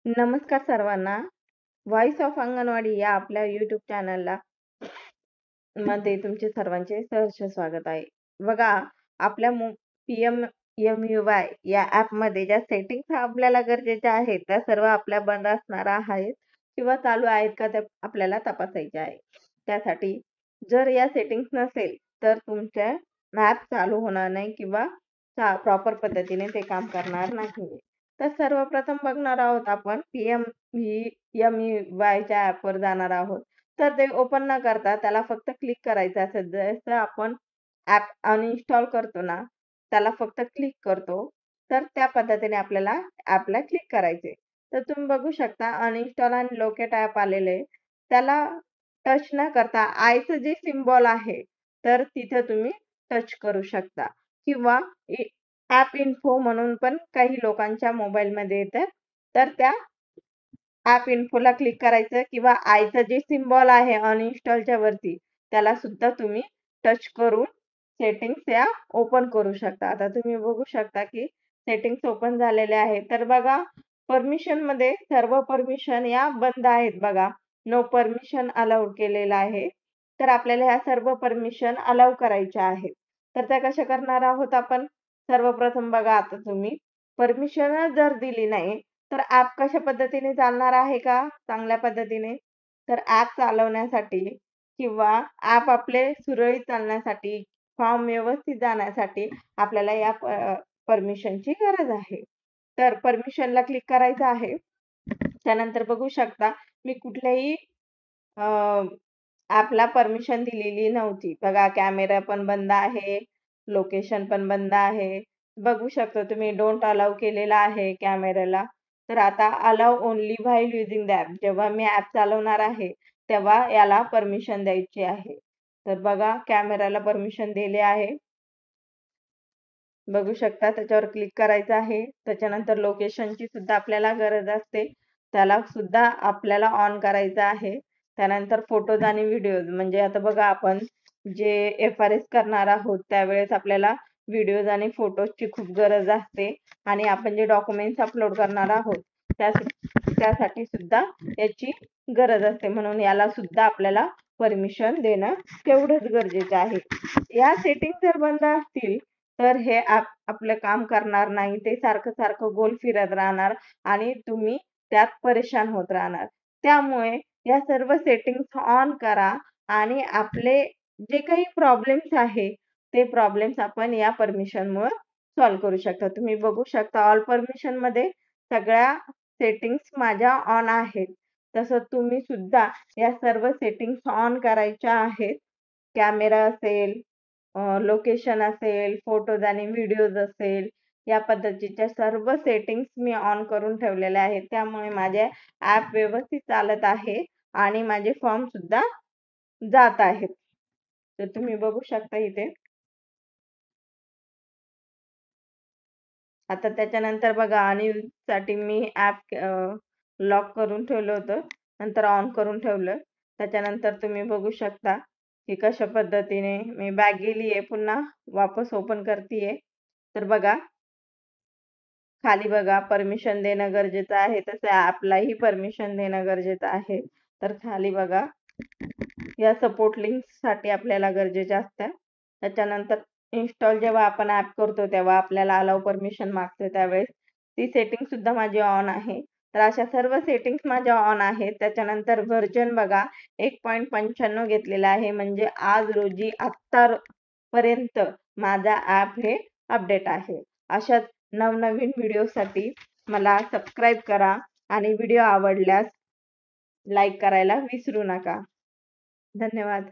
नमस्कार सर्वांना. Voice of anganwadi या आपल्या YouTube चॅनलला मध्ये तुमचे सर्वांचे सहर्ष स्वागत आहे. बघा, आपल्या PM-MUY या ॲपमध्ये ज्या सेटिंग्स आपल्याला गरजेच्या आहेत, त्या सर्व आपल्या बंद असणार आहेत किंवा चालू आहेत का ते आपल्याला तपासायचे आहे. त्यासाठी जर या सेटिंग्स नसेल, तर तुमच्या ॲप चालू होणार नाही किंवा प्रॉपर पद्धतीने ते काम करणार नाही. तर सर्वप्रथम बघणार आहोत आपण PM-MUYच्या ॲपवर जाणार आहोत. तर ते ओपन न करता त्याला फक्त क्लिक करायचं असेल. जसं आपण ॲप अनइन्स्टॉल करतो ना, त्याला फक्त क्लिक करतो. तर त्या पद्धतीने आपल्याला ॲपला क्लिक करायचे. तर तुम्ही बघू शकता अनइन्स्टॉल आणि लोकेट ॲप आलेले. त्याला टच न करता आयचं जे सिम्बॉल आहे, तर तिथे तुम्ही टच करू शकता किंवा ॲप इन्फो म्हणून पण काही लोकांच्या मोबाईलमध्ये येतं. तर त्या ॲप इन्फोला क्लिक करायचं किंवा आयचं जे सिम्बॉल आहे अनइन्स्टॉलच्या वरती, त्याला सुद्धा तुम्ही टच करून सेटिंग्स या ओपन करू शकता. आता तुम्ही बघू शकता की सेटिंग्स ओपन झालेल्या आहेत. तर बघा, परमिशनमध्ये सर्व परमिशन या बंद आहेत बघा. नो परमिशन अलाउड केलेलं आहे. तर आपल्याला ह्या सर्व परमिशन अलाउ करायच्या आहेत. तर त्या कशा करणार आहोत आपण? सर्वप्रथम बघा, आता तुम्ही परमिशन जर दिली नाही, तर ॲप कशा पद्धतीने चालणार आहे का चांगल्या पद्धतीने? तर ॲप चालवण्यासाठी किंवा ॲप आपले सुरळीत चालण्यासाठी, फॉर्म व्यवस्थित जाण्यासाठी आपल्याला या परमिशनची गरज आहे. तर परमिशनला क्लिक करायचं आहे. त्यानंतर बघू शकता मी कुठल्याही ॲपला परमिशन दिलेली नव्हती. बघा, कॅमेरा पण बंद आहे, लोकेशन पण बंद आहे. बघू शकता तुम्ही डोंट अलाउ केलेला आहे कॅमेराला. तर आता allow only while using the app. जेव्हा मी ॲप चालवणार आहे, तेव्हा याला परमिशन द्यायची आहे. तर बघा, कॅमेराला परमिशन दिले आहे. बघू शकता त्याच्यावर क्लिक करायचं आहे. त्याच्यानंतर लोकेशनची सुद्धा आपल्याला गरज असते. त्याला सुद्धा आपल्याला ऑन करायचं आहे. त्यानंतर फोटोज आणि व्हिडिओज म्हणजे आता बघा, आपण जे FRS करणार आहोत त्यावेळेस आपल्याला व्हिडिओज आणि फोटोजची खूप गरज असते आणि आपण जे डॉक्युमेंट्स अपलोड करणार आहोत त्यासाठी सुद्धा याची गरज असते. म्हणून याला सुद्धा आपल्याला परमिशन देणं तेवढंच गरजेचं आहे. या सेटिंग जर बंद असतील तर हे ॲप आपलं काम करणार नाही. ते सारखं गोल फिरत राहणार आणि तुम्ही त्यात परेशान होत राहणार. त्यामुळे या सर्व सेटिंग्स ऑन करा आणि आपले जे काही प्रॉब्लेम्स आहे, ते प्रॉब्लेम्स आपण या परमिशनमुळे सॉल्व्ह करू शकता. तुम्ही बघू शकता ऑल परमिशनमध्ये सगळ्या सेटिंग्स माझ्या ऑन आहेत. तसं तुम्ही सुद्धा या सर्व सेटिंग्स ऑन करायच्या आहेत. कॅमेरा असेल, लोकेशन असेल, फोटोज आणि व्हिडिओज असेल, या पद्धतीच्या सर्व सेटिंग्स मी ऑन करून ठेवलेल्या आहेत. त्यामुळे माझे ॲप व्यवस्थित चालत आहे आणि माझे फॉर्म सुद्धा जात आहेत. तर तुम्ही बघू शकता इथे. आता त्याच्यानंतर बघा, साठी मी ॲप लॉक करून ठेवलं होतं. नंतर ऑन करून ठेवलं. त्याच्यानंतर तुम्ही बघू शकता की कशा पद्धतीने मी बॅक गेली आहे, पुन्हा वापस ओपन करतीये. तर बघा, खाली बघा परमिशन देणं गरजेचं आहे. तसं ॲपलाही परमिशन देणं गरजेचं आहे. तर खाली बघा, या सपोर्ट लिंक्ससाठी आपल्याला गरजेच्या असतात. त्याच्यानंतर इन्स्टॉल जेव्हा आपण ॲप करतो तेव्हा आपल्याला अलाउ परमिशन मागते, त्यावेळेस ती सेटिंग सुद्धा माझी ऑन आहे. तर अशा सर्व सेटिंग्स माझ्या ऑन आहेत. त्याच्यानंतर व्हर्जन बघा 1.95 घेतलेला आहे. म्हणजे आज रोजी आत्तापर्यंत माझा ॲप हे अपडेट आहे. अशाच नवनवीन व्हिडिओसाठी मला सबस्क्राईब करा आणि व्हिडिओ आवडल्यास लाईक करायला विसरू नका. धन्यवाद.